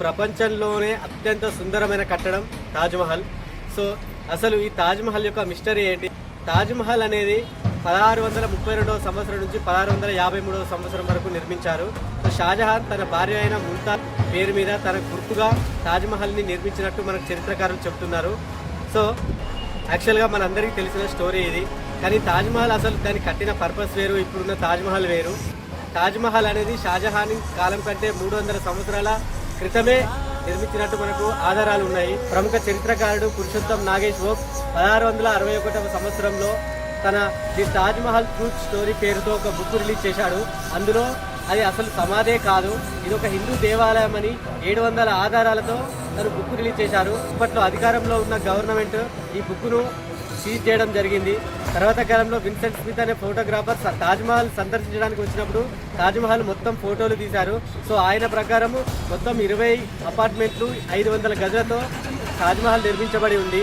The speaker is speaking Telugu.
ప్రపంచంలోనే అత్యంత సుందరమైన కట్టడం తాజ్మహల్. సో అసలు ఈ తాజ్మహల్ యొక్క మిస్టరీ ఏంటి? తాజ్మహల్ అనేది 1632వ సంవత్సరం నుంచి 1653వ సంవత్సరం వరకు నిర్మించారు. సో షాజహాన్ తన భార్య అయిన ముంతాజ్ పేరు మీద తన గుర్తుగా తాజ్మహల్ని నిర్మించినట్టు మనకు చరిత్రకారులు చెప్తున్నారు. సో యాక్చువల్గా మనందరికీ తెలిసిన స్టోరీ ఇది. కానీ తాజ్మహల్ అసలు దాన్ని కట్టిన పర్పస్ వేరు, ఇప్పుడున్న తాజ్మహల్ వేరు. తాజ్మహల్ అనేది షాజహాన్ కాలం కంటే 300 సంవత్సరాల క్రితమే నిర్మించినట్టు మనకు ఆధారాలు ఉన్నాయి. ప్రముఖ చరిత్రకారుడు పురుషోత్తం నాగేష్ ఓక్ 1661వ సంవత్సరంలో తన ది తాజ్మహల్ ట్రూత్ స్టోరీ పేరుతో ఒక బుక్ రిలీజ్ చేశాడు. అందులో అది అసలు సమాధే కాదు, ఇది ఒక హిందూ దేవాలయం అని 700 ఆధారాలతో తను బుక్ రిలీజ్ చేశారు. ఇప్పట్లో అధికారంలో ఉన్న గవర్నమెంట్ ఈ బుక్ను సీజ్ చేయడం జరిగింది. తర్వాత కాలంలో విన్సెంట్ స్మిత్ అనే ఫోటోగ్రాఫర్ తాజ్మహల్ సందర్శించడానికి వచ్చినప్పుడు తాజ్మహల్ మొత్తం ఫోటోలు తీశారు. సో ఆయన ప్రకారం మొత్తం 20 అపార్ట్మెంట్లు 500 గజలతో తాజ్మహల్ నిర్మించబడి ఉంది.